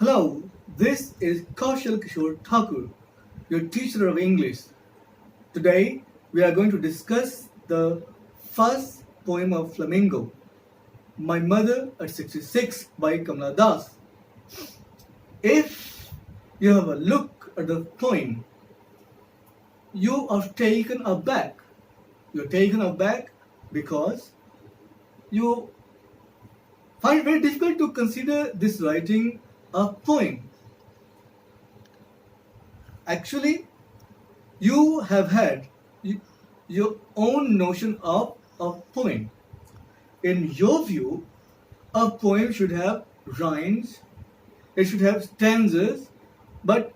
Hello, this is Kaushal Kishore Thakur, your teacher of English. Today, we are going to discuss the first poem of Flamingo, My Mother at 66 by Kamala Das. If you have a look at the poem, you are taken aback. You're taken aback because you find it very difficult to consider this writing a poem. Actually, you have had your own notion of a poem. In your view, a poem should have rhymes, it should have stanzas, but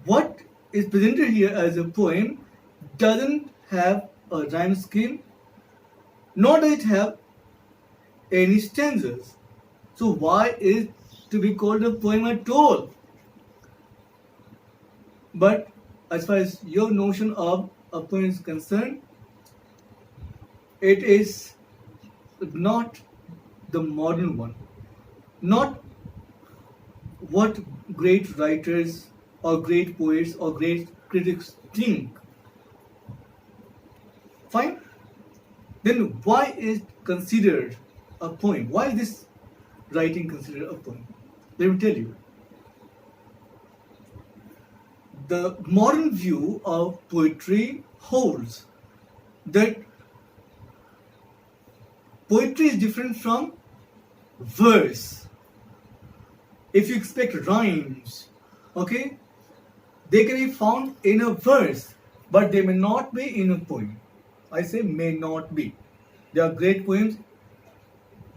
what is presented here as a poem doesn't have a rhyme scheme, nor does it have any stanzas. So why is it to be called a poem at all? But as far as your notion of a poem is concerned, it is not the modern one, not what great writers or great poets or great critics think. Fine? Then why is it considered a poem? Why is this writing considered a poem? Let me tell you. The modern view of poetry holds that poetry is different from verse. If you expect rhymes, okay, they can be found in a verse, but they may not be in a poem. I say may not be. There are great poems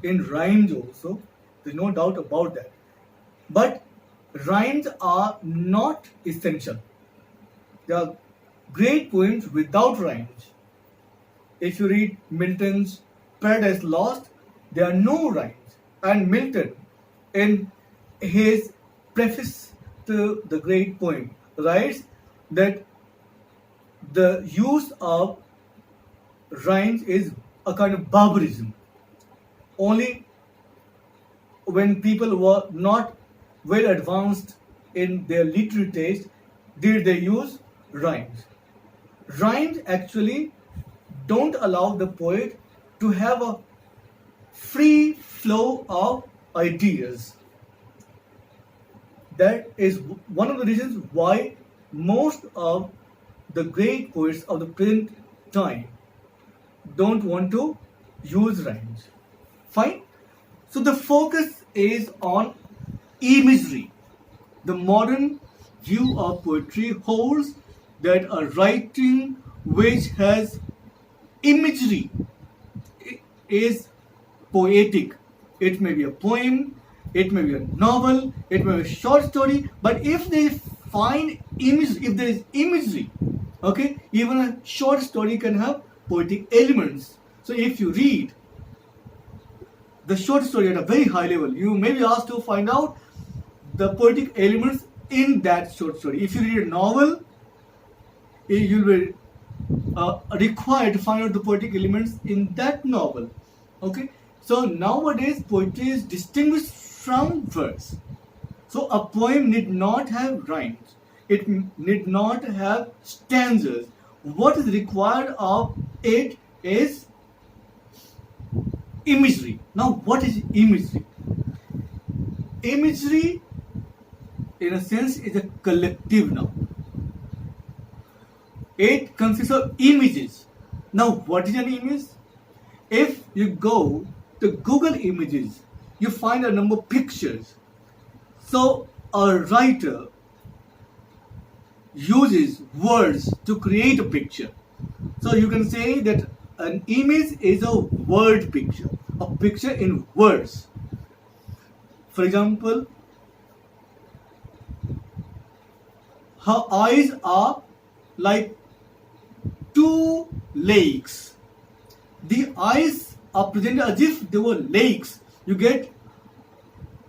in rhymes also. There's no doubt about that. But rhymes are not essential. There are great poems without rhymes. If you read Milton's Paradise Lost, there are no rhymes. And Milton, in his preface to the great poem, writes that the use of rhymes is a kind of barbarism. Only when people were not well advanced in their literary taste did they use rhymes. Rhymes actually don't allow the poet to have a free flow of ideas. That is one of the reasons why most of the great poets of the present time don't want to use rhymes. Fine? So the focus is on imagery. The modern view of poetry holds that a writing which has imagery is poetic. It may be a poem, it may be a novel, it may be a short story, but if there is imagery, okay, even a short story can have poetic elements. So if you read the short story at a very high level, you may be asked to find out the poetic elements in that short story. If you read a novel, you will be required to find out the poetic elements in that novel. Okay, so nowadays poetry is distinguished from verse. So a poem need not have rhymes. It need not have stanzas. What is required of it is imagery. Now, what is imagery? Imagery, in a sense, is a collective noun. It consists of images. Now, what is an image? If you go to Google Images, you find a number of pictures. So, a writer uses words to create a picture. So, you can say that an image is a word picture, a picture in words. For example, her eyes are like two lakes. The eyes are presented as if they were lakes. You get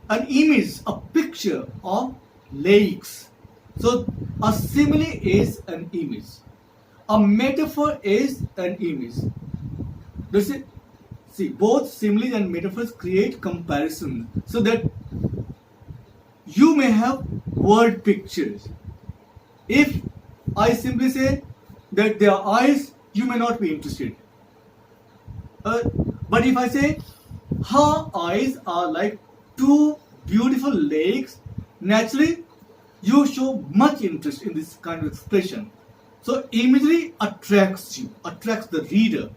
an image, a picture of lakes. So a simile is an image. A metaphor is an image. Does it? See, both similes and metaphors create comparison so that you may have word pictures. If I simply say that there are eyes, you may not be interested. But if I say her eyes are like two beautiful lakes, naturally you show much interest in this kind of expression. So imagery attracts you, attracts the reader.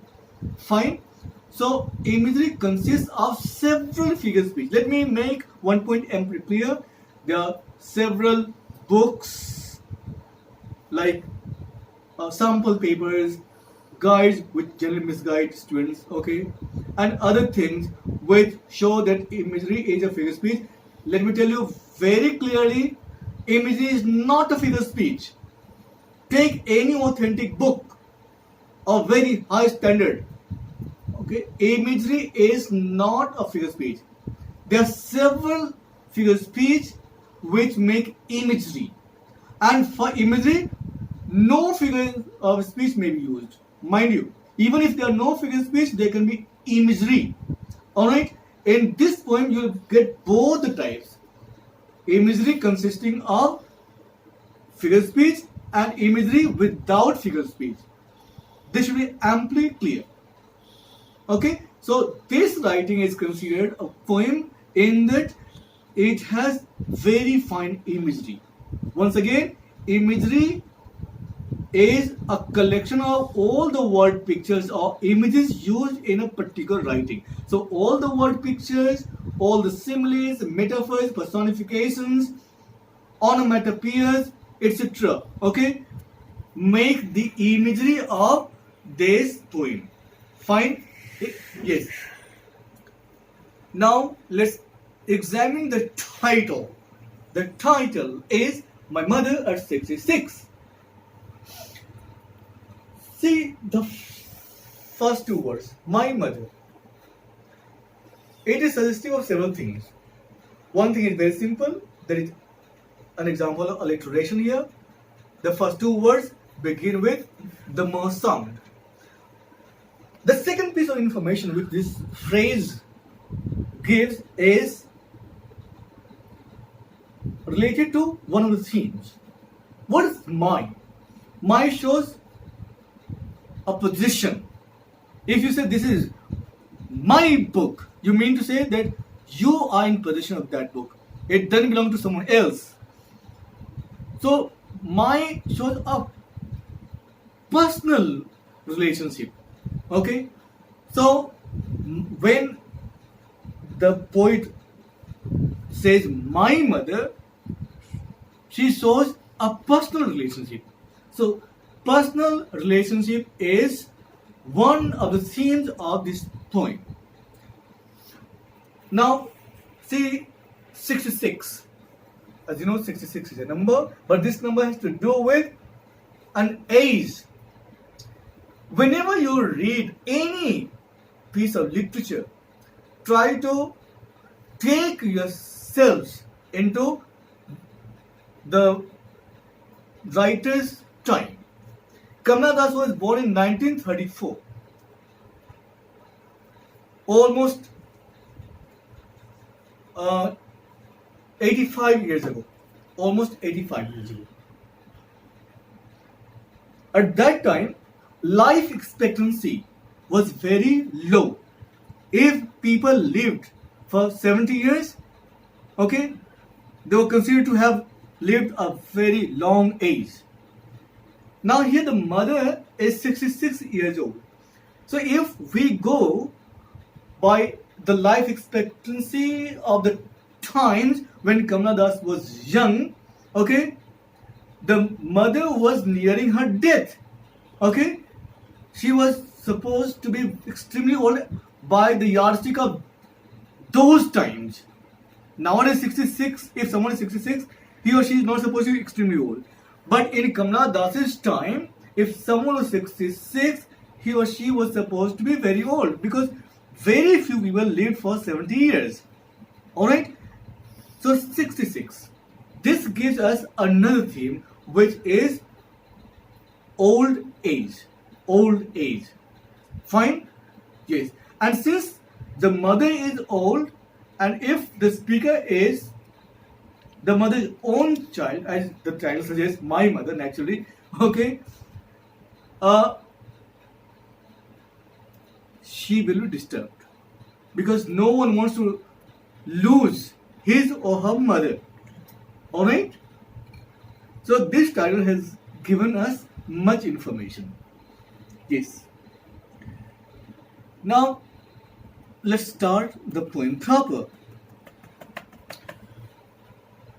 Fine. So imagery consists of several figure speech. Let me make one point amply clear. There are several books like sample papers, guides which generally misguide students, okay, and other things which show that imagery is a figure speech. Let me tell you very clearly, imagery is not a figure speech. Take any authentic book of very high standard. Okay, imagery is not a figure speech. There are several figure speech which make imagery, and for imagery, no figure of speech may be used. Mind you, even if there are no figure speech, there can be imagery. Alright, in this poem you will get both the types. Imagery consisting of figure speech and imagery without figure speech. This should be amply clear. Okay, so this writing is considered a poem in that it has very fine imagery. Once again, imagery is a collection of all the word pictures or images used in a particular writing. So all the word pictures, all the similes, metaphors, personifications, onomatopoeias, etc. Okay, make the imagery of this poem. Fine? Yes. Now let's examine the title. The title is My Mother at 66. See the first two words, my mother. It is suggestive of several things. One thing is very simple. There is an example of alliteration here. The first two words begin with the m sound. The second piece of information which this phrase gives is related to one of the themes. What is my? My shows a position. If you say this is my book, you mean to say that you are in possession of that book. It doesn't belong to someone else. So my shows a personal relationship. Okay, so when the poet says my mother, she shows a personal relationship. So personal relationship is one of the themes of this poem. Now see 66. As you know, 66 is a number, but this number has to do with an age. Whenever you read any piece of literature, try to take yourselves into the writer's time. Kamala Das was born in 1934, almost 85 years ago. Almost 85 years ago. At that time, life expectancy was very low. If people lived for 70 years, okay, they were considered to have lived a very long age. Now here the mother is 66 years old. So if we go by the life expectancy of the times when Kamala Das was young, okay, the mother was nearing her death. Okay, she was supposed to be extremely old by the yardstick of those times. Nowadays 66, if someone is 66, he or she is not supposed to be extremely old. But in Kamala Das's time, if someone was 66, he or she was supposed to be very old, because very few people lived for 70 years. Alright? So 66. This gives us another theme, which is old age. Old age. Fine? Yes. And since the mother is old, and if the speaker is the mother's own child, as the title suggests, my mother naturally, okay, she will be disturbed because no one wants to lose his or her mother. Alright? So this title has given us much information. Yes. Now let's start the poem proper.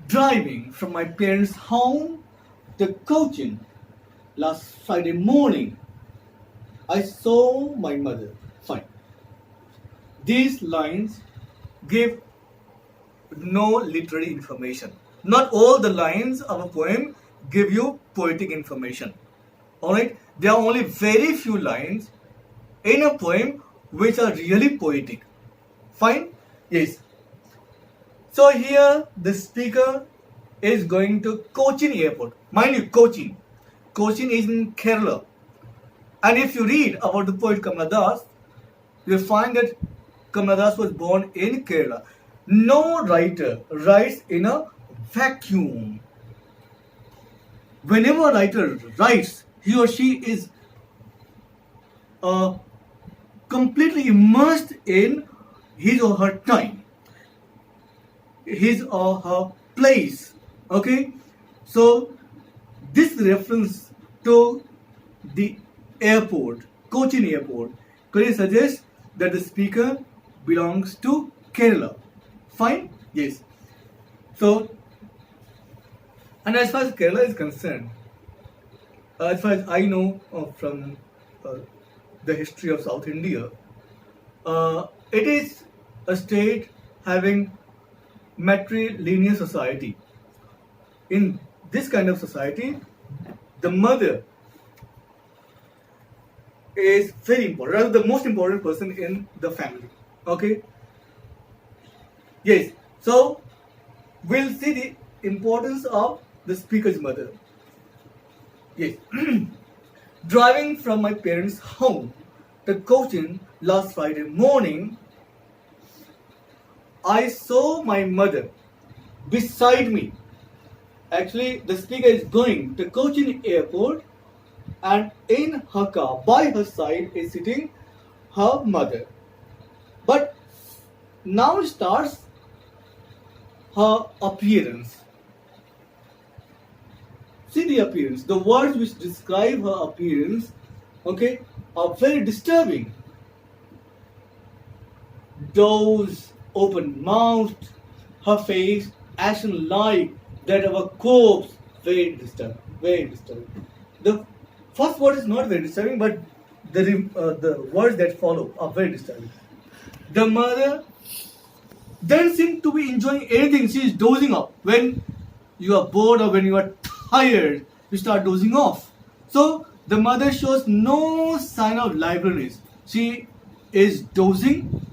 Driving from my parents' home to Cochin last Friday morning, I saw my mother. Fine. These lines give no literary information. Not all the lines of a poem give you poetic information. Alright? There are only very few lines in a poem which are really poetic. Fine? Yes. So here the speaker is going to Cochin airport. Mind you, Cochin. Cochin is in Kerala. And if you read about the poet Kamala Das, you will find that Kamala Das was born in Kerala. No writer writes in a vacuum. Whenever a writer writes, he or she is completely immersed in his or her time, his or her place. Okay, so this reference to the airport, Cochin airport, clearly suggests that the speaker belongs to Kerala. Fine? Yes. So, and as far as Kerala is concerned, as far as I know from the history of South India, it is a state having matrilineal society. In this kind of society, the mother is very important, rather the most important person in the family. Okay? Yes. So, we'll see the importance of the speaker's mother. Yes. Driving from my parents' home to Cochin last Friday morning, I saw my mother beside me. Actually, the speaker is going to Cochin airport, and in her car, by her side, is sitting her mother. But now starts her appearance. See the appearance. The words which describe her appearance, okay, are very disturbing. Doors open mouthed, her face ashen-like that of a corpse. Very disturbing. Very disturbing. The first word is not very disturbing, but the words that follow are very disturbing. The mother doesn't seem to be enjoying anything. She is dozing off. When you are bored or when you are tired, you start dozing off. So the mother shows no sign of liveliness. She is dozing.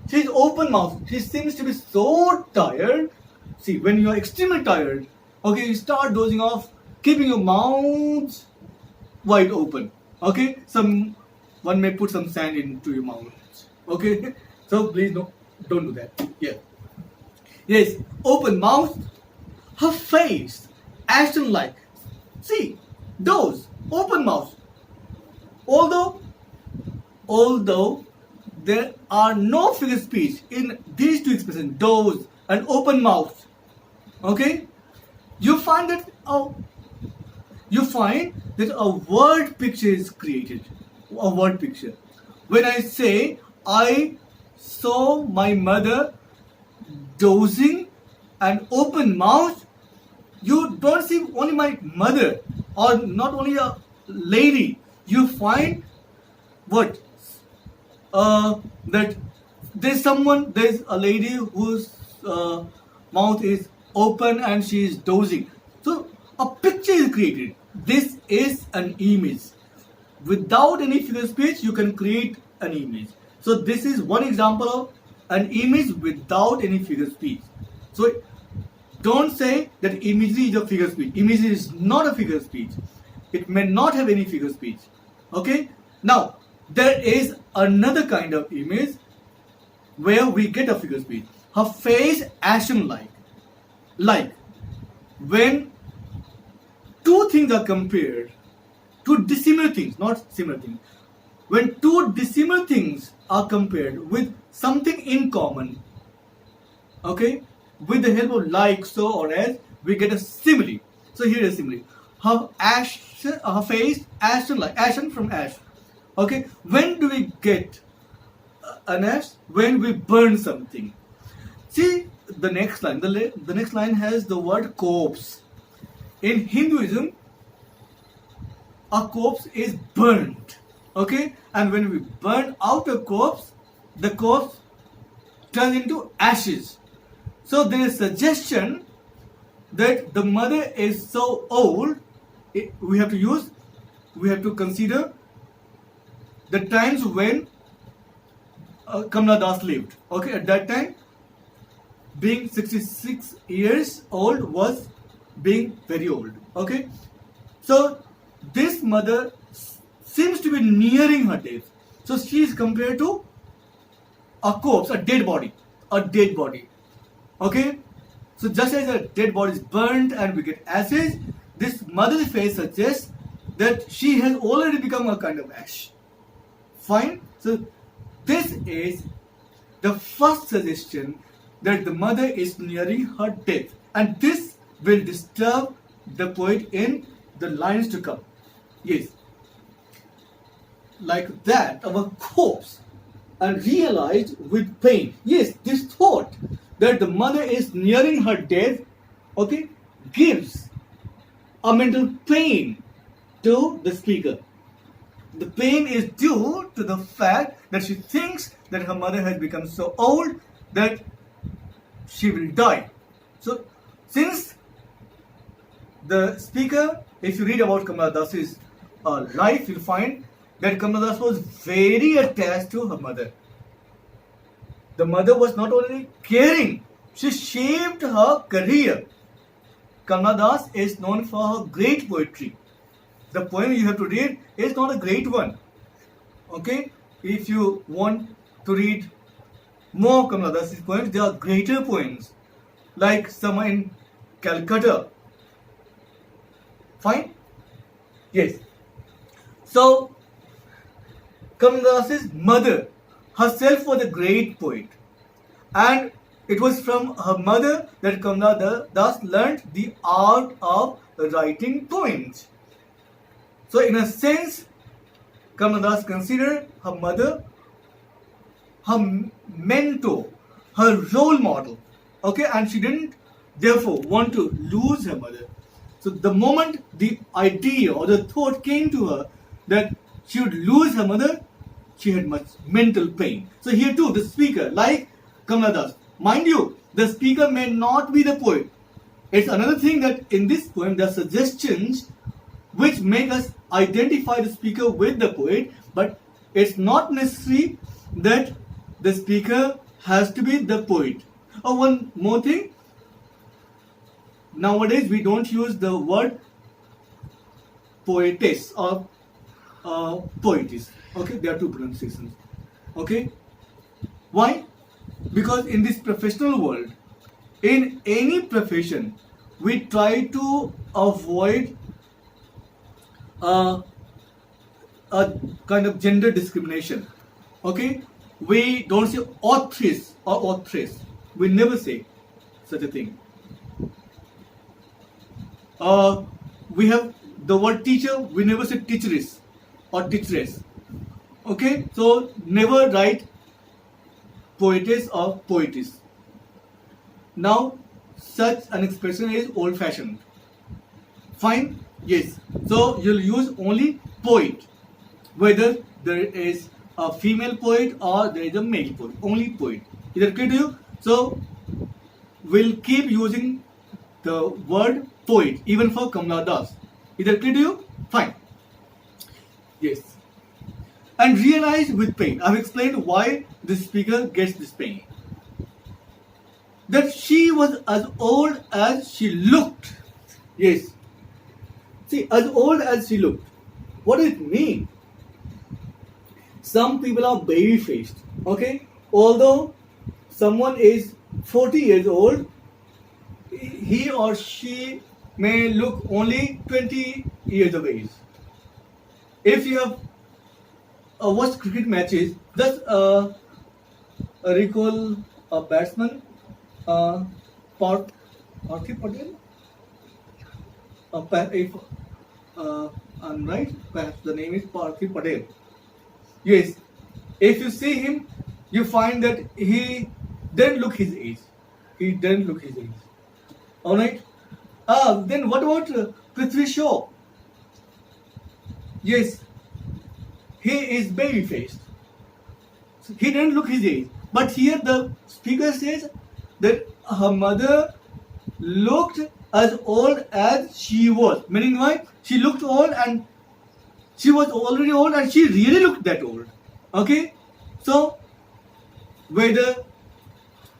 She is open mouthed. She seems to be so tired. See, when you are extremely tired, okay, you start dozing off, keeping your mouth wide open. Okay, one may put some sand into your mouth. Okay, so please don't do that. Yeah. Yes, open mouth, her face ashen-like. See, those open mouth. Although there are no figure speech in these two expressions, those and open mouth. Okay, you find that a word picture is created. A word picture. When I say I saw my mother dozing and open mouth, you don't see only my mother or not only a lady. You find what? That there's a lady whose mouth is open and she is dozing. So a picture is created. This is an image. Without any figure speech, you can create an image. So this is one example of an image without any figure speech. So don't say that imagery is a figure speech. Imagery is not a figure speech. It may not have any figure speech. Okay? Now, there is another kind of image where we get a figure speech. Her face ashen-like. Like when two things are compared, two dissimilar things, not similar things. When two dissimilar things are compared with something in common, okay, with the help of like, so, or as, we get a simile. So here is a simile. Her face, ashen like, ashen from ash. Okay, when do we get an ash? When we burn something. See the next line. The next line has the word corpse. In Hinduism, a corpse is burnt. Okay, and when we burn out a corpse, the corpse turns into ashes. So there is suggestion that the mother is so old. We have to consider the times when Kamala Das lived. Okay, at that time, being 66 years old was being very old. Okay, so this mother seems to be nearing her death. So she is compared to a corpse, a dead body. Okay, so just as a dead body is burnt and we get ashes, this mother's face suggests that she has already become a kind of ash. Fine. So this is the first suggestion that the mother is nearing her death, and this will disturb the poet in the lines to come. Yes, like that of a corpse, and realized with pain. Yes, this thought that the mother is nearing her death, okay, gives a mental pain to the speaker. The pain is due to the fact that she thinks that her mother has become so old that she will die. So, since the speaker, if you read about Kamala Das's life, you'll find that Kamala Das was very attached to her mother. The mother was not only caring, she shaped her career. Kamala Das is known for her great poetry. The poem you have to read is not a great one. Okay? If you want to read more Kamala Das's poems, there are greater poems, like Summer in Calcutta. Fine? Yes. So, Kamala Das's mother herself was a great poet, and it was from her mother that Kamala Das learned the art of writing poems. So, in a sense, Kamala Das considered her mother her mentor, her role model. Okay, and she didn't therefore want to lose her mother. So, the moment the idea or the thought came to her that she would lose her mother, she had much mental pain. So, here too, the speaker, like Kamala Das, mind you, the speaker may not be the poet. It's another thing that in this poem there are suggestions which make us identify the speaker with the poet, but it's not necessary that the speaker has to be the poet. Oh, one more thing. Nowadays we don't use the word poetess or poetess. Okay, there are two pronunciations. Okay, why? Because in this professional world, in any profession, we try to avoid a kind of gender discrimination. Okay, we don't say authoress or authoress. We never say such a thing. We have the word teacher. We never say teacheress or teacheress. Okay, so never write poetess or poetess. Now, such an expression is old-fashioned. Fine? Yes. So you'll use only poet, whether there is a female poet or there is a male poet. Only poet. Is that clear to you? So we'll keep using the word poet even for Kamala Das. Is that clear to you? Fine. Yes. And realize with pain. I've explained why the speaker gets this pain. That she was as old as she looked. Yes. See, as old as she looked. What does it mean? Some people are baby faced. Okay? Although someone is 40 years old, he or she may look only 20 years of age. If you have watched cricket matches, just recall a batsman, Parthiv Patel. If I'm right, perhaps the name is Parthiv Patel. Yes, if you see him, you find that he doesn't look his age. He doesn't look his age. All right. Then what about Prithvi Shaw? Yes, he is baby faced. So he didn't look his age. But here the speaker says that her mother looked as old as she was. Meaning why? She looked old and she was already old and she really looked that old. Okay? So, whether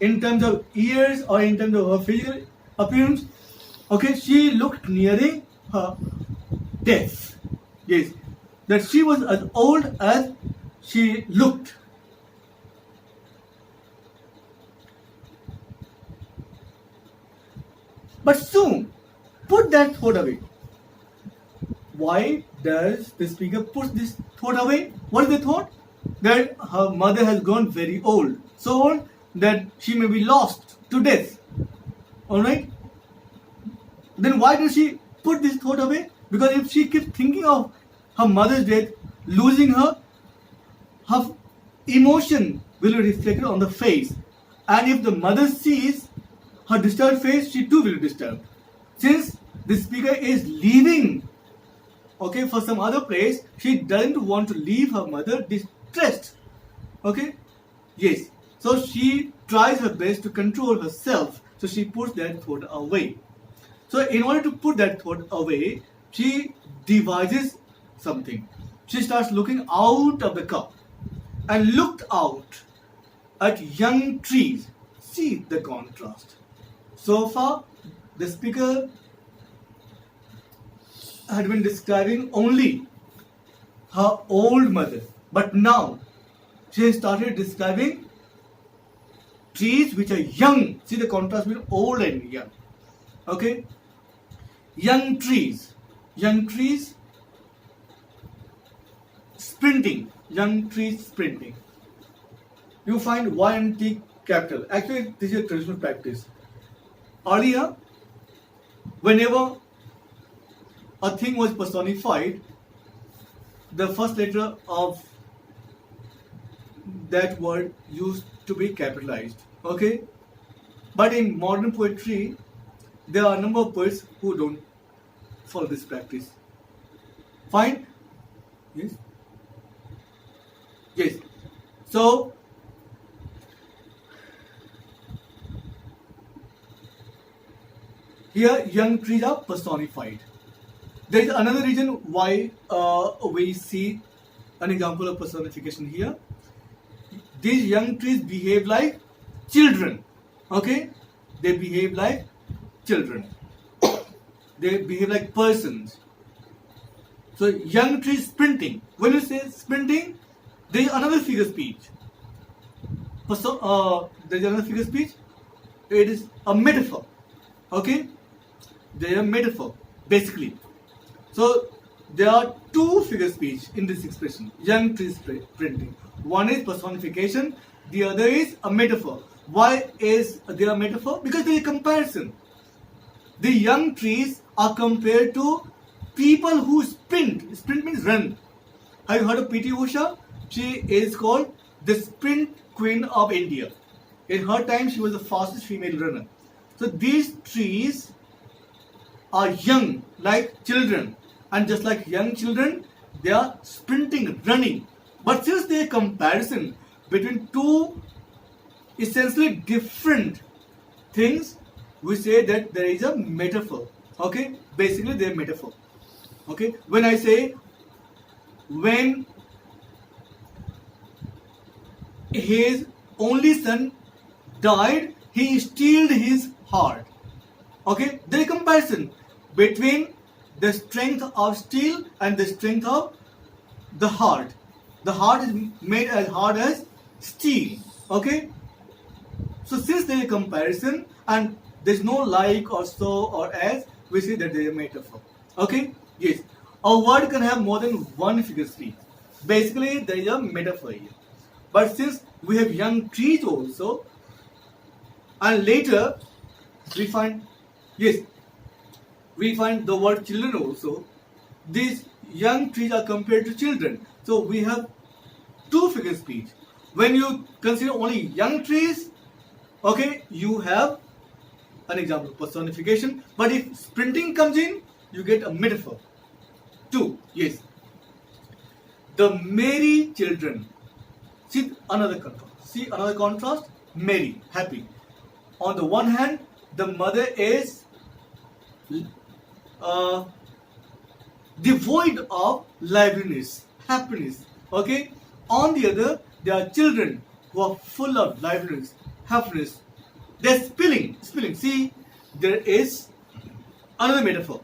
in terms of years or in terms of her physical appearance, okay, she looked nearing her death. Yes, that she was as old as she looked. But soon, put that thought away. Why does the speaker put this thought away? What is the thought? That her mother has gone very old. So old that she may be lost to death. Alright? Then why does she put this thought away? Because if she keeps thinking of her mother's death, losing her, her emotion will be reflected on the face. And if the mother sees her disturbed face, she too will be disturbed. Since the speaker is leaving, okay, for some other place, she doesn't want to leave her mother distressed. Okay? Yes. So she tries her best to control herself. So she puts that thought away. So in order to put that thought away, she devises something. She starts looking out of the cup and looked out at young trees. See the contrast. So far, the speaker had been describing only her old mother. But now, she has started describing trees which are young. See the contrast between old and young. Okay? Young trees. Young trees sprinting. Young trees sprinting. You find Y and T capital. Actually, this is a traditional practice. Earlier, whenever a thing was personified, the first letter of that word used to be capitalized. Okay? But in modern poetry, there are a number of poets who don't follow this practice. Fine? Yes? Yes. So, here young trees are personified. There is another reason why we see an example of personification here. These young trees behave like children. Okay? They behave like children. They behave like persons. So young trees sprinting. When you say sprinting, there is another figure speech. There is another figure speech. It is a metaphor. Okay? They are a metaphor, basically. So there are two figure speech in this expression. Young trees sprinting. One is personification. The other is a metaphor. Why is there a metaphor? Because there is a comparison. The young trees are compared to people who sprint. Sprint means run. Have you heard of P.T. Usha? She is called the sprint queen of India. In her time, she was the fastest female runner. So these trees are young, like children. And just like young children, they are sprinting, running. But since there is comparison between two essentially different things, we say that there is a metaphor. Okay? Basically, they are metaphor. Okay? When I say, when his only son died, he steeled his heart. Okay? There is a comparison between the strength of steel and the strength of the heart. The heart is made as hard as steel. Okay? So since there is a comparison and there's no like or so or as, we say that there is a metaphor. Okay? Yes. A word can have more than one figure speech. Basically, there is a metaphor here. But since we have young trees also, and later we find, yes, we find the word children also. These young trees are compared to children. So we have two figure speech. When you consider only young trees, okay, you have an example of personification. But if sprinting comes in, you get a metaphor. Two, yes. The merry children. See another contrast. See another contrast. Merry, happy. On the one hand, the mother is devoid of liveliness, happiness. Okay. On the other, there are children who are full of liveliness, happiness. They're spilling. See, there is another metaphor.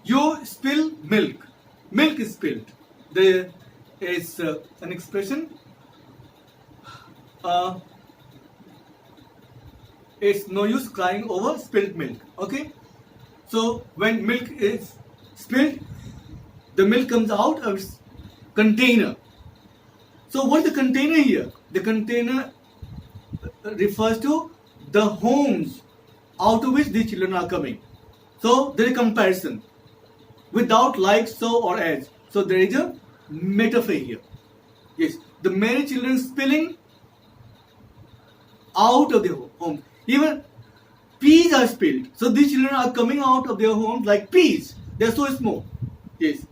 You spill milk. Milk is spilled. There is an expression. It's no use crying over spilled milk. Okay. So when milk is spilled, the milk comes out of its container. So what is the container here? The container refers to the homes out of which the children are coming. So there is a comparison without like, so or as. So there is a metaphor here. Yes, the merry children spilling out of their homes. Even peas are spilled. So these children are coming out of their homes like peas. They are so small. Yes.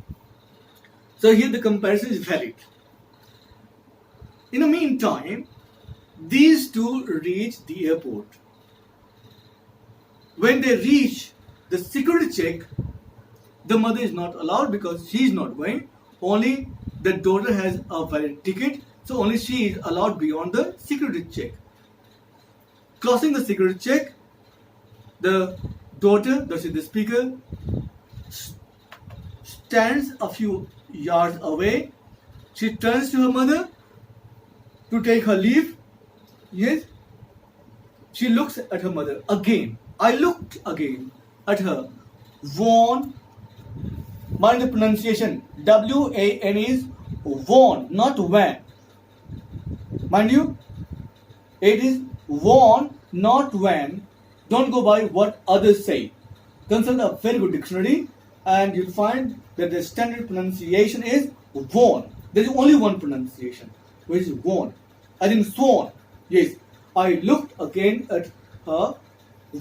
So here the comparison is valid. In the meantime, these two reach the airport. When they reach the security check, the mother is not allowed because she is not going. Only the daughter has a valid ticket, so only she is allowed beyond the security check. Crossing the security check, the daughter, that is the speaker, stands a few yards away. She turns to her mother to take her leave. Yes. She looks at her mother again. I looked again at her. Worn. Mind the pronunciation. W-A-N is worn, not when. Mind you, it is worn, not when. Don't go by what others say. Consult a very good dictionary and you'll find that the standard pronunciation is worn. There is only one pronunciation, which is worn. As in sworn. Yes. I looked again at her.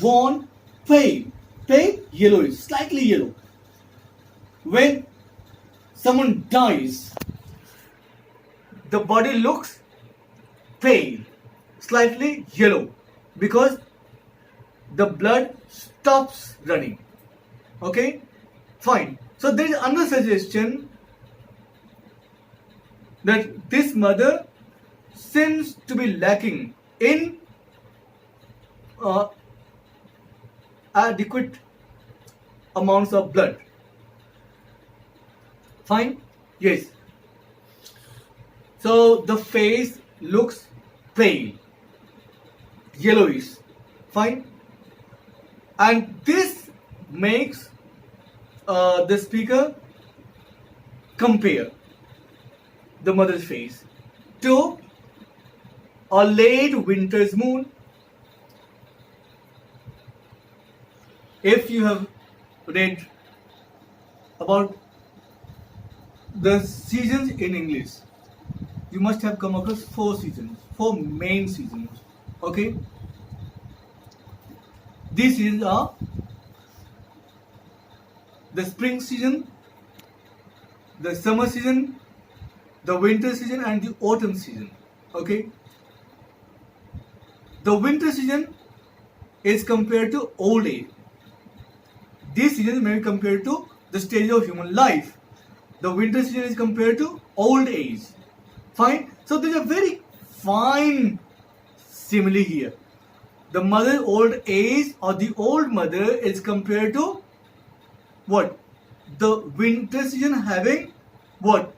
Worn, pale. Pale, yellowish, slightly yellow. When someone dies, the body looks pale, slightly yellow, because the blood stops running. Okay? Fine. So there is another suggestion that this mother seems to be lacking in adequate amounts of blood. Fine? Yes. So the face looks pale, yellowish. Fine? And this makes the speaker compare the mother's face to a late winter's moon. If you have read about the seasons in English, you must have come across 4 seasons, 4 main seasons. Okay? These seasons are the spring season, the summer season, the winter season and the autumn season. Okay? The winter season is compared to old age. These seasons may be compared to the stage of human life. The winter season is compared to old age. Fine? So there is a very fine simile here. The mother's old age or the old mother is compared to what? The winter season having what?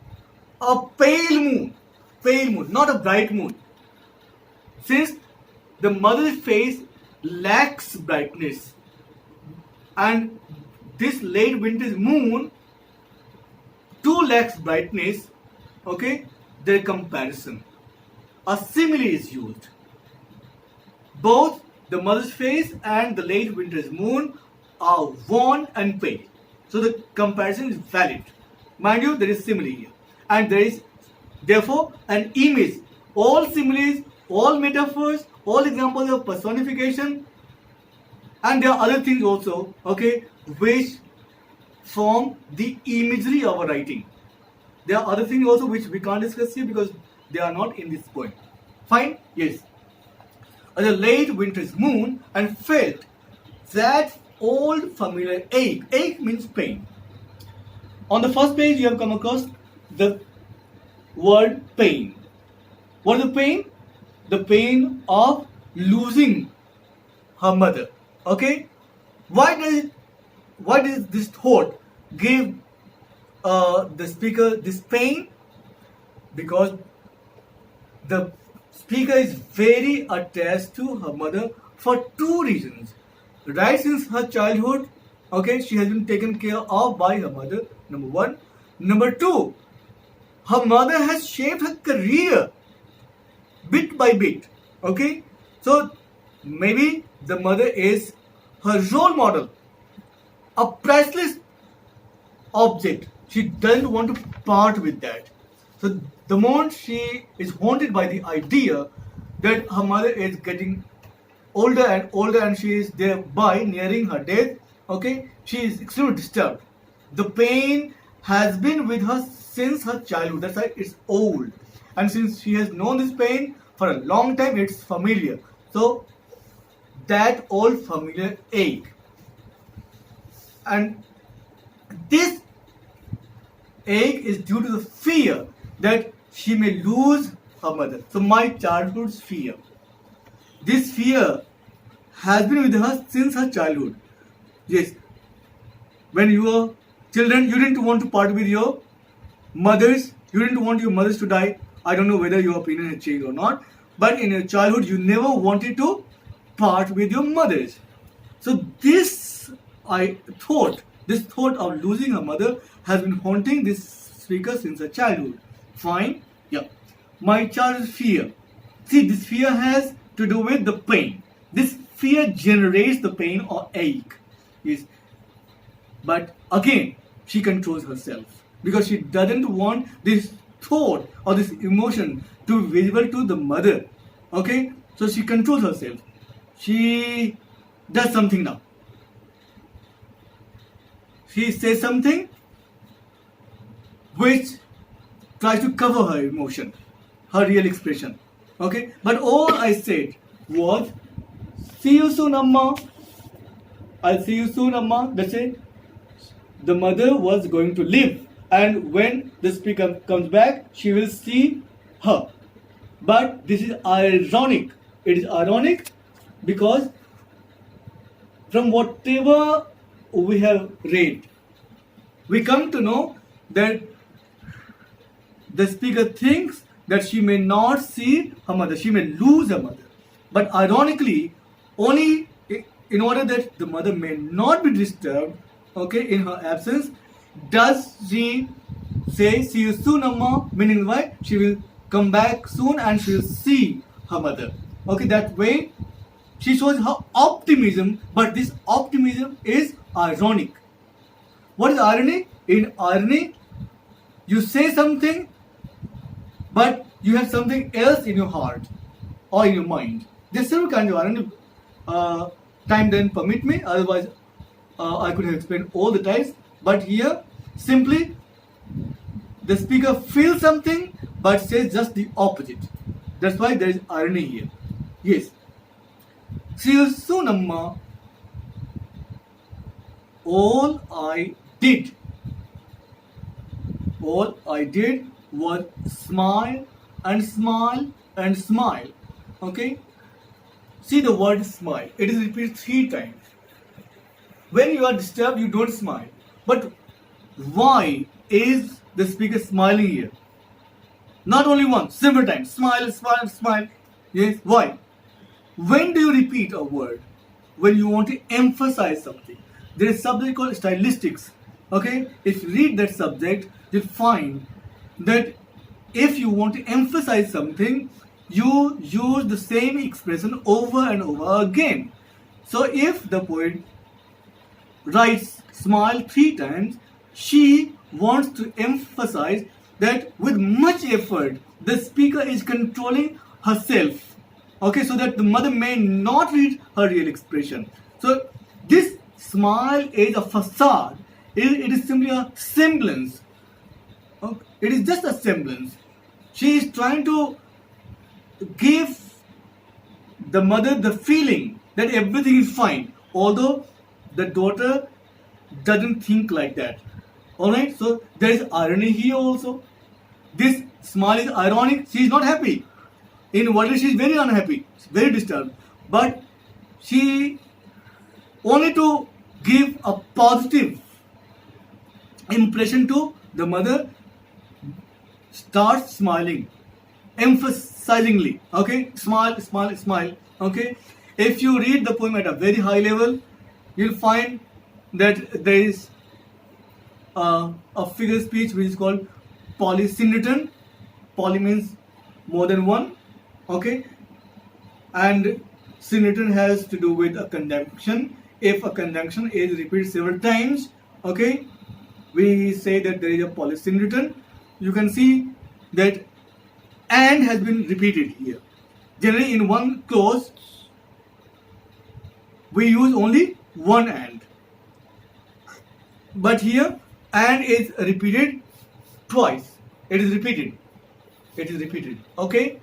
A pale moon. Pale moon, not a bright moon. Since the mother's face lacks brightness, and this late winter's moon too lacks brightness. Okay, their comparison. A simile is used. Both the mother's face and the late winter's moon are worn and pale. So the comparison is valid. Mind you, there is simile here. And there is therefore an image. All similes, all metaphors, all examples of personification, and there are other things also, okay, which form the imagery of a writing. There are other things also which we can't discuss here because they are not in this poem. Fine? Yes. The late winter's moon and felt that old familiar ache. Ache means pain. On the first page you have come across the word pain. What is the pain? The pain of losing her mother. Okay? Why does this thought give the speaker this pain? Because the speaker is very attached to her mother for two reasons. Right since her childhood, okay, she has been taken care of by her mother, number one. Number two, her mother has shaped her career bit by bit. Okay, so maybe the mother is her role model, a priceless object. She doesn't want to part with that. So the moment she is haunted by the idea that her mother is getting older and older and she is thereby nearing her death, okay, she is extremely disturbed. The pain has been with her since her childhood. That's why it's old. And since she has known this pain for a long time, it's familiar. So that old familiar ache. And this ache is due to the fear that she may lose her mother. So my childhood's fear. This fear has been with her since her childhood. Yes. When you were children, you didn't want to part with your mothers. You didn't want your mothers to die. I don't know whether your opinion has changed or not. But in your childhood, you never wanted to part with your mothers. So this thought of losing her mother has been haunting this speaker since her childhood. Fine? Yeah. My child's fear. See, this fear has to do with the pain. This fear generates the pain or ache. Yes. But again, she controls herself because she doesn't want this thought or this emotion to be visible to the mother. Okay? So she controls herself. She does something now. She says something which tries to cover her emotion, her real expression. Okay? But all I said was, see you soon, Amma. I'll see you soon, Amma. That's it. The mother was going to live. And when the speaker comes back, she will see her. But this is ironic. It is ironic because from whatever we have read, we come to know that the speaker thinks that she may not see her mother, she may lose her mother. But ironically, only in order that the mother may not be disturbed, okay, in her absence, does she say, see you soon, Amma, meaning why? She will come back soon and she will see her mother. Okay, that way she shows her optimism, but this optimism is ironic. What is irony? In irony, you say something, but you have something else in your heart or in your mind. There's several kinds of irony. Time didn't permit me, otherwise I could have explained all the types. But here, simply, the speaker feels something but says just the opposite. That's why there is irony here. Yes. See you soon, Amma. All I did was smile and smile and smile. Okay? See the word smile. It is repeated 3 times. When you are disturbed, you don't smile. But why is the speaker smiling here? Not only once, several times. Smile, smile, smile. Yes, why? When do you repeat a word? when you want to emphasize something. There is a subject called stylistics. Okay, if you read that subject, you'll find that if you want to emphasize something, you use the same expression over and over again. So if the poet writes smile 3 times, she wants to emphasize that with much effort, the speaker is controlling herself. Okay, so that the mother may not read her real expression. So this smile is a facade. It is simply a semblance. Okay? It is just a semblance. She is trying to give the mother the feeling that everything is fine, although the daughter doesn't think like that. Alright, so there is irony here also. This smile is ironic. She is not happy. Inwardly, she is very unhappy, very disturbed. But she, only to give a positive impression to the mother, starts smiling, emphasizingly. Okay, smile, smile, smile. Okay, if you read the poem at a very high level, you'll find that there is a figure speech which is called polysyndeton. Poly means more than one. Okay, and syndeton has to do with a conjunction. If a conjunction is repeated several times, okay, we say that there is a polysyndeton. You can see that and has been repeated here. Generally, in one clause, we use only one and. But here, and is repeated twice. It is repeated. It is repeated. Okay?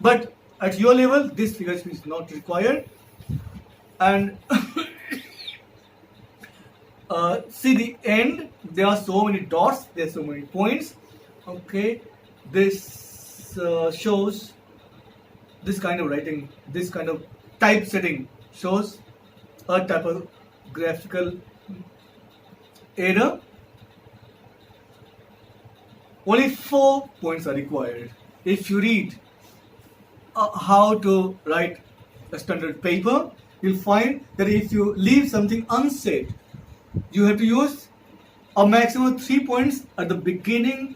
But at your level, this figure is not required. And see the end, there are so many dots, there are so many points. Okay? This shows this kind of writing, this kind of typesetting shows a typographical error. Only 4 points are required. If you read how to write a standard paper, you'll find that if you leave something unsaid, you have to use a maximum of 3 points at the beginning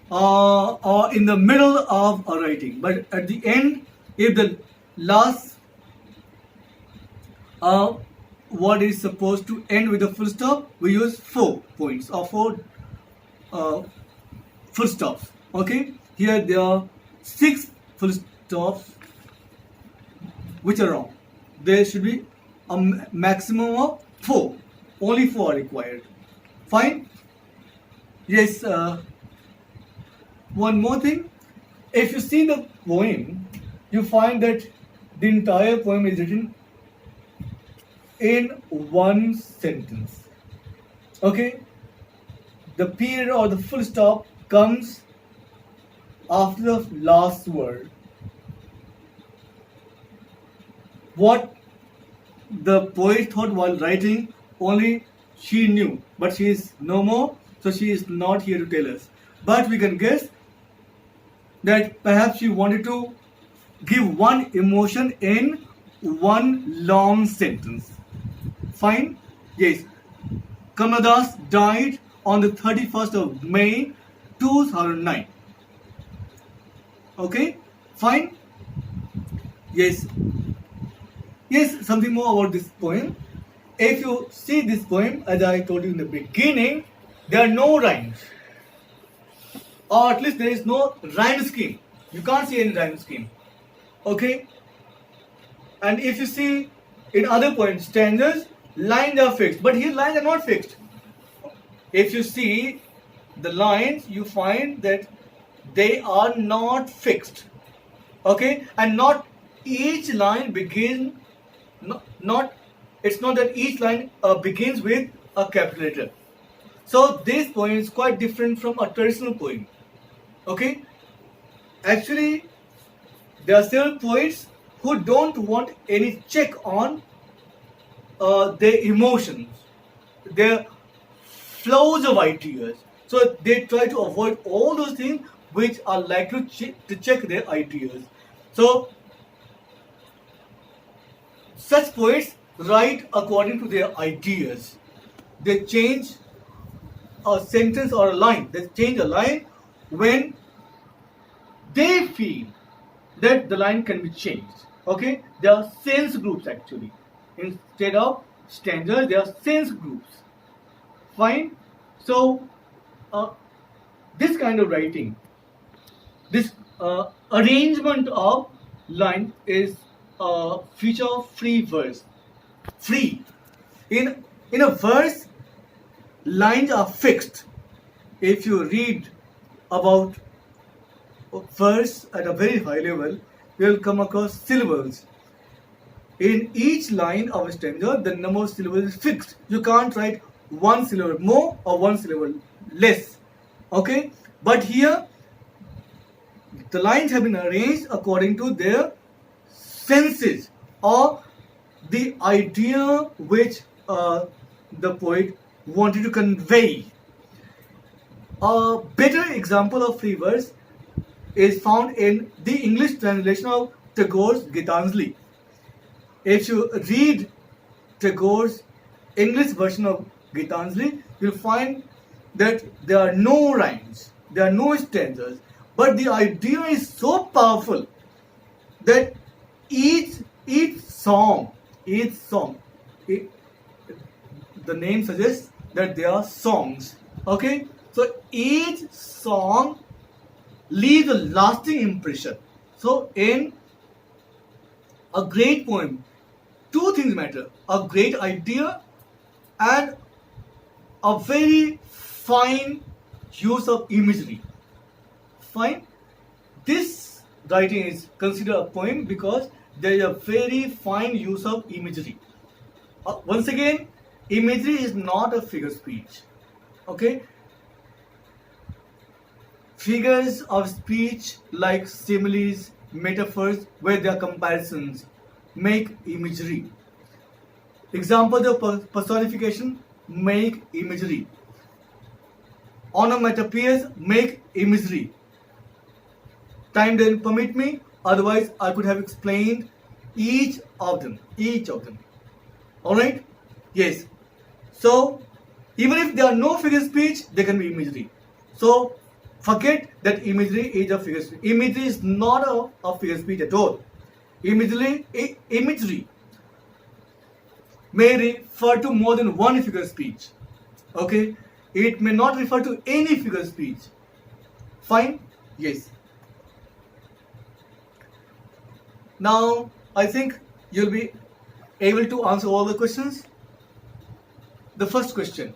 or in the middle of a writing. But at the end, if the last word is supposed to end with a full stop, we use 4 points or 4 full stops. Okay, here there are 6 full stops which are wrong. There should be a maximum of 4. Only 4 are required. Fine? Yes. One more thing. If you see the poem, you find that the entire poem is written in one sentence. Okay? The period or the full stop comes after the last word. What the poet thought while writing, only she knew, but she is no more, so she is not here to tell us. But we can guess that perhaps she wanted to give one emotion in one long sentence. Fine? Yes. Kamaladas died on the 31st of May 2009. Okay? Fine? Yes. Yes, something more about this poem. If you see this poem, as I told you in the beginning, there are no rhymes. Or at least there is no rhyme scheme. You can't see any rhyme scheme. Okay? And if you see in other poems, stanzas, lines are fixed. But here lines are not fixed. If you see the lines, you find that they are not fixed. Okay? And not each line begins, it's not that each line begins with a capital letter. So this poem is quite different from a traditional poem. Okay? Actually, there are several poets who don't want any check on their emotions, their flows of ideas. So they try to avoid all those things which are likely to check their ideas. So such poets write according to their ideas. They change a sentence or a line. They change a line when they feel that the line can be changed. Okay, there are sense groups actually. Instead of stanzas, there are sense groups. Fine. So this kind of writing, this arrangement of line is a feature of free verse. Free. In a verse, lines are fixed. If you read about verse at a very high level, you will come across syllables. In each line of a stanza, the number of syllables is fixed. You can't write one syllable more or one syllable less. Okay? But here, the lines have been arranged according to their senses or the idea which the poet wanted to convey. A better example of free verse is found in the English translation of Tagore's Gitanjali. If you read Tagore's English version of Gitanjali, you'll find that there are no rhymes, there are no stanzas, but the idea is so powerful that each song, the name suggests that they are songs. Okay, so each song leaves a lasting impression. So in a great poem, two things matter: a great idea and a very fine use of imagery. Fine. This writing is considered a poem because there is a very fine use of imagery. Once again, imagery is not a figure speech. Okay. Figures of speech like similes, metaphors, where there are comparisons, make imagery. Examples of personification make imagery. Onomatopoeias make imagery. Time didn't permit me, otherwise I could have explained each of them. Alright? Yes. So, even if there are no figure speech, there can be imagery. So, forget that imagery is a figure speech. Imagery is not a figure speech at all. Imagery may refer to more than one figure speech. Okay? It may not refer to any figure speech. Fine? Yes. Now, I think you'll be able to answer all the questions. The first question: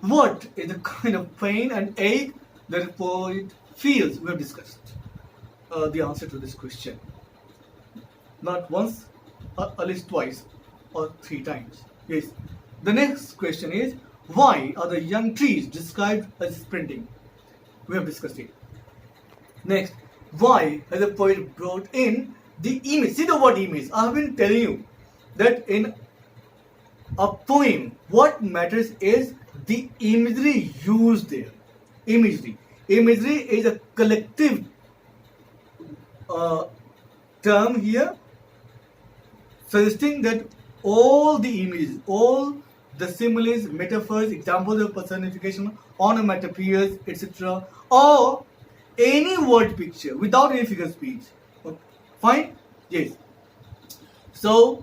what is the kind of pain and ache that a poet feels? We have discussed the answer to this question. Not once, at least twice or three times. Yes. The next question is: why are the young trees described as sprinting? We have discussed it. Next, why has the poet brought in the image? See the word image. I have been telling you that in a poem, what matters is the imagery used there. Imagery is a collective term here, suggesting that all the images, all the similes, metaphors, examples of personification, onomatopoeias, etc., or any word picture without any figure speech. Fine? Yes. So,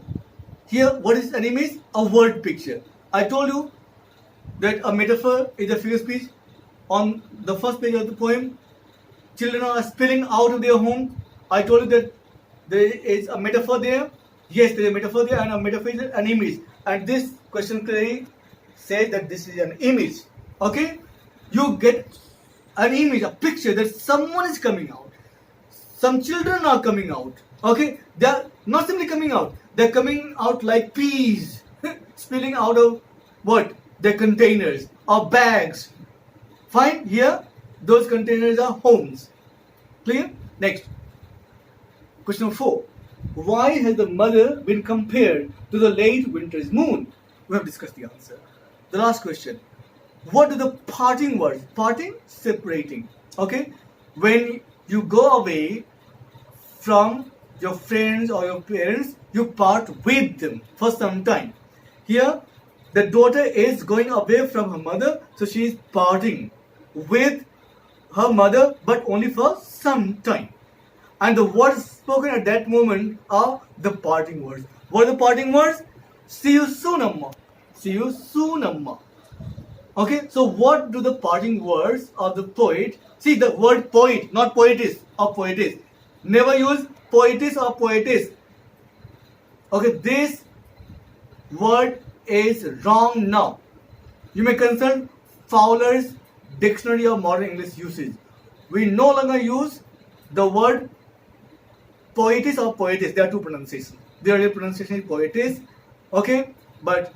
here, what is an image? A word picture. I told you that a metaphor is a figure speech. On the first page of the poem, children are spilling out of their home. I told you that there is a metaphor there. Yes, there is a metaphor there, and a metaphor is an image. And this question clearly says that this is an image. Okay? You get an image, a picture that someone is coming out. Some children are coming out. Okay? They are not simply coming out. They are coming out like peas. Spilling out of what? Their containers or bags. Fine? Here, those containers are homes. Clear? Next. Question number 4. Why has the mother been compared to the late winter's moon? We have discussed the answer. The last question. What are the parting words? Parting, separating. Okay? When you go away from your friends or your parents, you part with them for some time. Here, the daughter is going away from her mother, so she is parting with her mother, but only for some time. And the words spoken at that moment are the parting words. What are the parting words? See you soon, Amma. See you soon, Amma. Okay, so what do the parting words of the poet? See, the word poet, not poetess or poetess. Never use poetess or poetess. Okay, this word is wrong now. You may consult Fowler's Dictionary of Modern English Usage. We no longer use the word poetess or poetess. There are two pronunciations. The real pronunciation is poetess, okay, but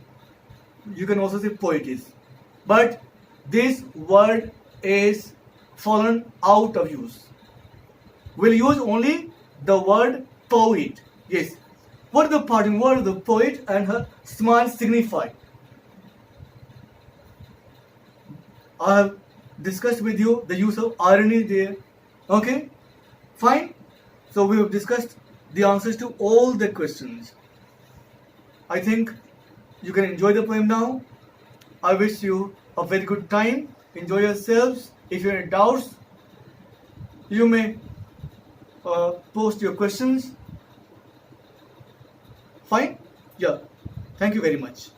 you can also say poetess. But this word is fallen out of use. We'll use only the word poet. Yes. What the parting word of the poet and her smile signify? I have discussed with you the use of irony there. Okay? Fine? So we have discussed the answers to all the questions. I think you can enjoy the poem now. I wish you a very good time. Enjoy yourselves. If you have any doubts, you may post your questions. Fine? Yeah. Thank you very much.